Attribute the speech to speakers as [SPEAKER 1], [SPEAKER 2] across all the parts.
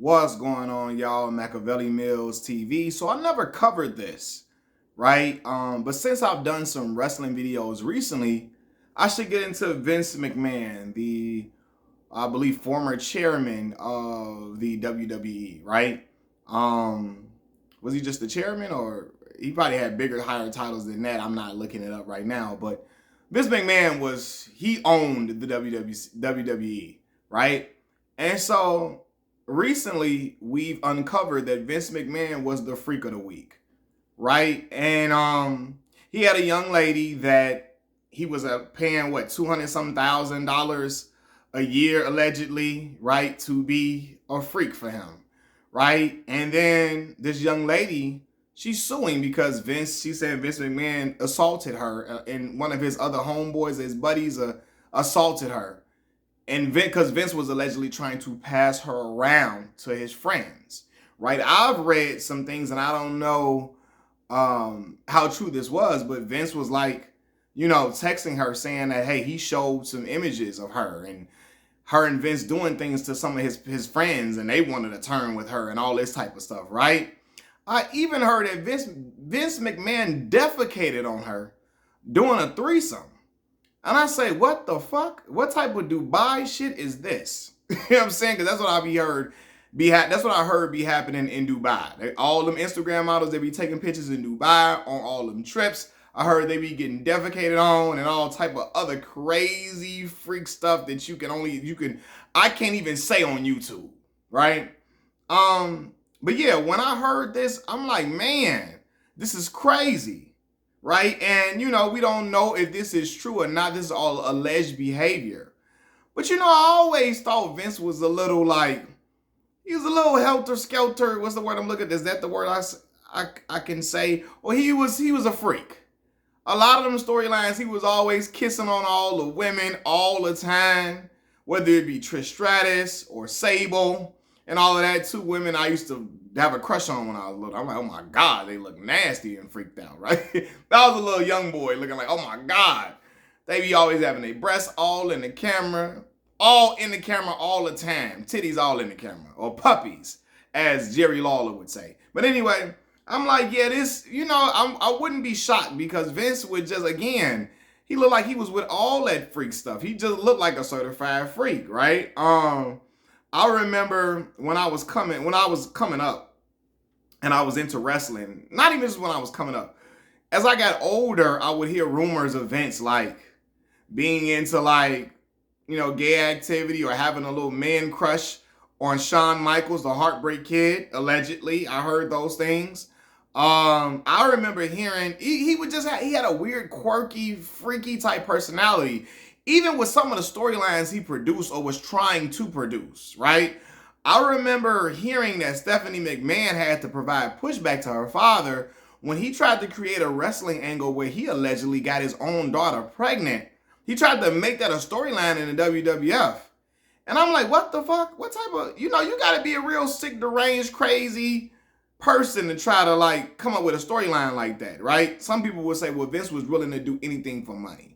[SPEAKER 1] What's going on, y'all? Machiavelli Mills TV. So I never covered this, right? But since I've done some wrestling videos recently, I should get into Vince McMahon, the I believe former chairman of the WWE, right? Um, was he just the chairman, or he probably had bigger, higher titles than that? I'm not looking it up right now, but Vince McMahon he owned the WWE, right? And so recently we've uncovered that Vince McMahon was the freak of the week, right? And he had a young lady that he was paying what, 200 some $1,000 a year allegedly, right, to be a freak for him, right? And then this young lady, she's suing because she said Vince McMahon assaulted her, and one of his other homeboys, his buddies, assaulted her. And because Vince was allegedly trying to pass her around to his friends, right? I've read some things, and I don't know how true this was, but Vince was like, texting her saying that, hey, he showed some images of her and Vince doing things to some of his friends, and they wanted to turn with her and all this type of stuff, right? I even heard that Vince McMahon defecated on her doing a threesome. And I say, what the fuck? What type of Dubai shit is this? You know what I'm saying? Because that's what that's what I heard be happening in Dubai. All them Instagram models, they be taking pictures in Dubai on all them trips. I heard they be getting defecated on and all type of other crazy freak stuff that I can't even say on YouTube, right? But yeah, when I heard this, I'm like, man, this is crazy, right? And we don't know if this is true or not. This is all alleged behavior. But I always thought Vince was a little he was a little helter-skelter. What's the word I'm looking at? Is that the word I can say? Well, he was a freak. A lot of them storylines, he was always kissing on all the women all the time, whether it be Trish Stratus or Sable and all of that. Two women I used to have a crush on when I was little. I'm like, oh my God, they look nasty and freaked out, right? That was a little young boy looking like, oh my God. They be always having their breasts all in the camera all the time. Titties all in the camera. Or puppies, as Jerry Lawler would say. But anyway, I'm like, yeah, this, I wouldn't be shocked because Vince would just, again, he looked like he was with all that freak stuff. He just looked like a certified freak, right? I remember when I was coming up and I was into wrestling, not even just when I was coming up. As I got older, I would hear rumors of Vince being into gay activity or having a little man crush on Shawn Michaels, the Heartbreak Kid, allegedly. I heard those things. I remember hearing he had a weird, quirky, freaky type personality, even with some of the storylines he produced or was trying to produce, right? I remember hearing that Stephanie McMahon had to provide pushback to her father when he tried to create a wrestling angle where he allegedly got his own daughter pregnant. He tried to make that a storyline in the WWF. And I'm like, what the fuck? What type of, you got to be a real sick, deranged, crazy person to try to come up with a storyline like that, right? Some people would say, well, Vince was willing to do anything for money.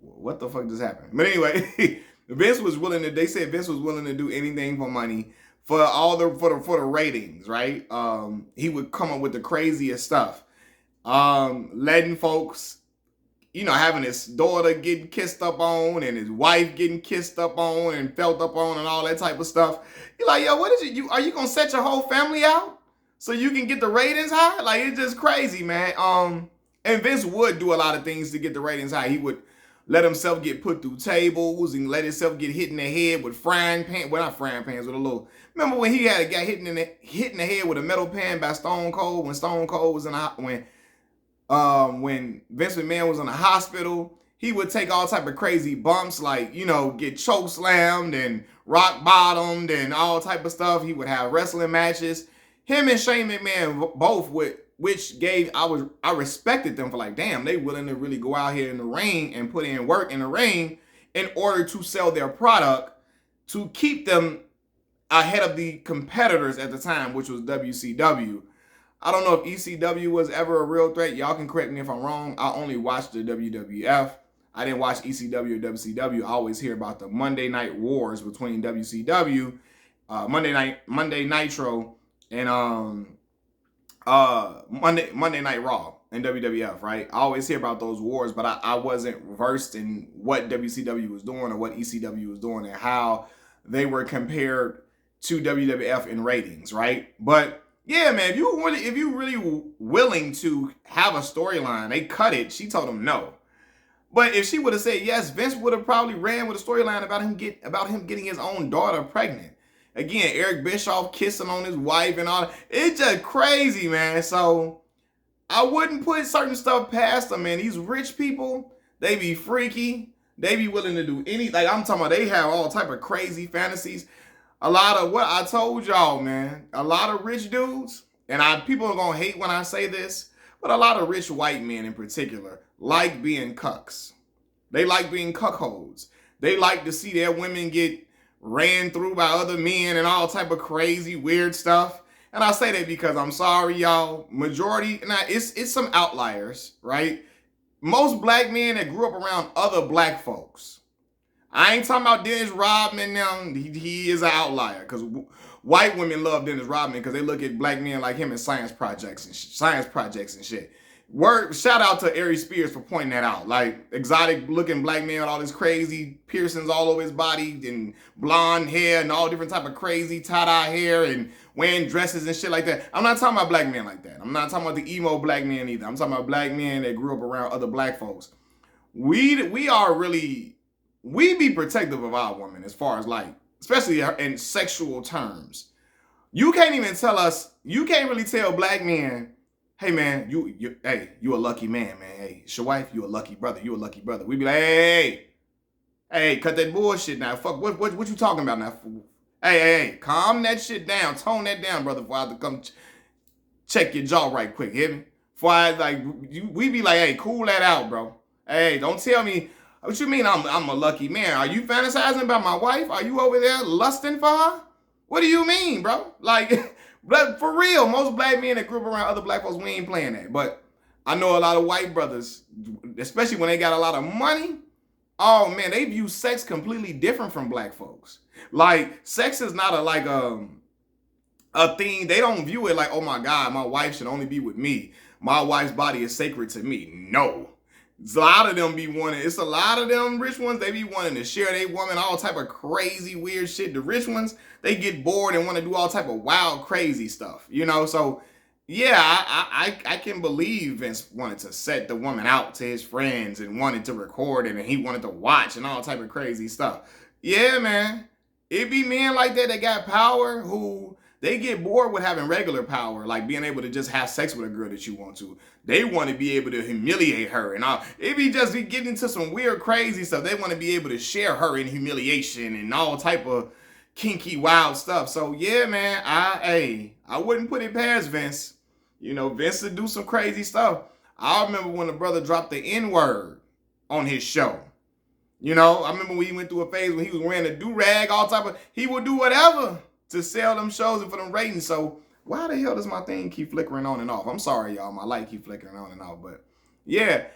[SPEAKER 1] What the fuck just happened? But anyway, they said Vince was willing to do anything for money for the ratings, right? He would come up with the craziest stuff. Letting folks, having his daughter getting kissed up on and his wife getting kissed up on and felt up on and all that type of stuff. You're like, yo, what is it? Are you going to set your whole family out so you can get the ratings high? It's just crazy, man. And Vince would do a lot of things to get the ratings high. He would let himself get put through tables and let himself get hit in the head with frying pan. Well, not frying pans, with a little. Remember when he had a guy hit in the head with a metal pan by Stone Cold when Stone Cold was when Vince McMahon was in the hospital? He would take all type of crazy bumps, get choke slammed and rock bottomed and all type of stuff. He would have wrestling matches. Him and Shane McMahon both I respected them for damn, they willing to really go out here in the ring and put in work in the ring in order to sell their product to keep them ahead of the competitors at the time, which was WCW. I don't know if ECW was ever a real threat. Y'all can correct me if I'm wrong. I only watched the WWF. I didn't watch ECW or WCW. I always hear about the Monday Night Wars between WCW Monday Nitro, and Monday Night Raw and WWF, right? I always hear about those wars, but I wasn't versed in what WCW was doing or what ECW was doing and how they were compared to WWF in ratings, right? But yeah, man, if you really willing to have a storyline, they cut it. She told him no. But if she would have said yes, Vince would have probably ran with a storyline about him getting his own daughter pregnant. Again, Eric Bischoff kissing on his wife and all that. It's just crazy, man. So I wouldn't put certain stuff past them, man. These rich people, they be freaky. They be willing to do anything. Like I'm talking about, they have all type of crazy fantasies. A lot of what I told y'all, man. A lot of rich dudes, and people are gonna hate when I say this, but a lot of rich white men in particular like being cucks. They like being cuckolds. They like to see their women get ran through by other men and all type of crazy, weird stuff. And I say that because I'm sorry, y'all. Majority, now it's some outliers, right? Most black men that grew up around other black folks. I ain't talking about Dennis Rodman now. He is an outlier because white women love Dennis Rodman because they look at black men like him in science projects and shit. Shout out to Ari Spears for pointing that out. Like exotic looking black man with all this crazy piercings all over his body and blonde hair and all different type of crazy tie-dye hair and wearing dresses and shit like that. I'm not talking about black men like that. I'm not talking about the emo black men either. I'm talking about black men that grew up around other black folks. We be protective of our women as far as like, especially in sexual terms. You can't really tell black men, hey man, you a lucky man. Hey, it's your wife, you a lucky brother. We be like, hey, cut that bullshit now. Fuck, what you talking about now? Hey, calm that shit down, tone that down, brother. Before I have to come check your jaw right quick, hear me? Before we be like, hey, cool that out, bro. Hey, don't tell me. What you mean I'm a lucky man? Are you fantasizing about my wife? Are you over there lusting for her? What do you mean, bro? Like, but for real, most black men that grew up around other black folks, we ain't playing that. But I know a lot of white brothers, especially when they got a lot of money, oh man, they view sex completely different from black folks. Like, sex is not a thing. They don't view it like, oh my God, my wife should only be with me. My wife's body is sacred to me. No. It's a lot of them it's a lot of them rich ones, they be wanting to share their woman, all type of crazy, weird shit. The rich ones, they get bored and want to do all type of wild, crazy stuff, you know? So, yeah, I can believe Vince wanted to set the woman out to his friends and wanted to record it and he wanted to watch and all type of crazy stuff. Yeah, man. It be men like that got power who they get bored with having regular power, like being able to just have sex with a girl that you want to. They want to be able to humiliate her and all. It be getting into some weird, crazy stuff. They want to be able to share her in humiliation and all type of kinky, wild stuff. So yeah, man, I wouldn't put it past Vince. You know, Vince would do some crazy stuff. I remember when the brother dropped the N-word on his show. You know, I remember when he went through a phase when he was wearing a do-rag, all type of, he would do whatever to sell them shows and for them ratings. So why the hell does my thing keep flickering on and off? I'm sorry, y'all. My light keep flickering on and off. But yeah,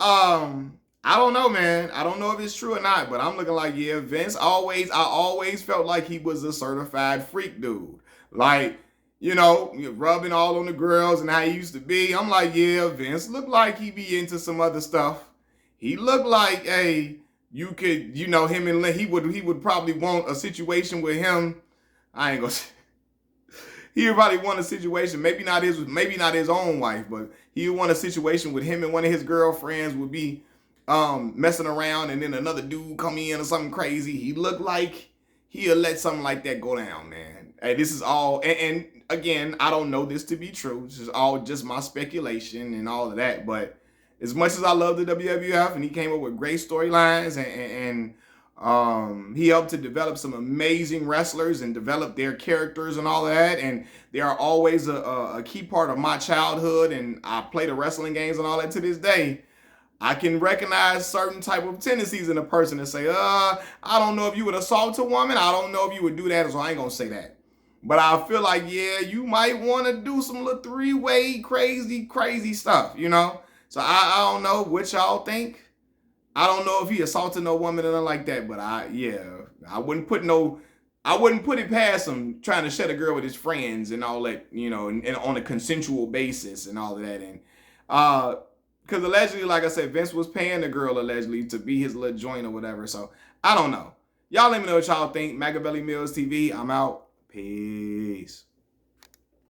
[SPEAKER 1] I don't know, man. I don't know if it's true or not, but I'm looking like, yeah, Vince I always felt like he was a certified freak dude. Like, you know, rubbing all on the girls and how he used to be. I'm like, yeah, Vince looked like he be into some other stuff. He looked like, hey, you could, you know, him and he would probably want a situation with him. I ain't gonna say. He would probably want a situation, maybe not his own wife, but he would want a situation with him and one of his girlfriends would be messing around and then another dude come in or something crazy. He looked like he'll let something like that go down, man. Hey, this is all, and again, I don't know this to be true. This is all just my speculation and all of that, but as much as I love the WWF and he came up with great storylines and he helped to develop some amazing wrestlers and develop their characters and all of that. And they are always a key part of my childhood. And I play the wrestling games and all that to this day. I can recognize certain type of tendencies in a person and say, I don't know if you would assault a woman. I don't know if you would do that. So I ain't going to say that. But I feel like, yeah, you might want to do some little three-way crazy stuff, you know? So I don't know what y'all think. I don't know if he assaulted no woman or nothing like that, but I wouldn't put no I wouldn't put it past him trying to shut a girl with his friends and all that, you know, and on a consensual basis and all of that. And because allegedly, like I said, Vince was paying the girl allegedly to be his little joint or whatever. So I don't know. Y'all let me know what y'all think. Machiavelli Mills TV. I'm out. Peace.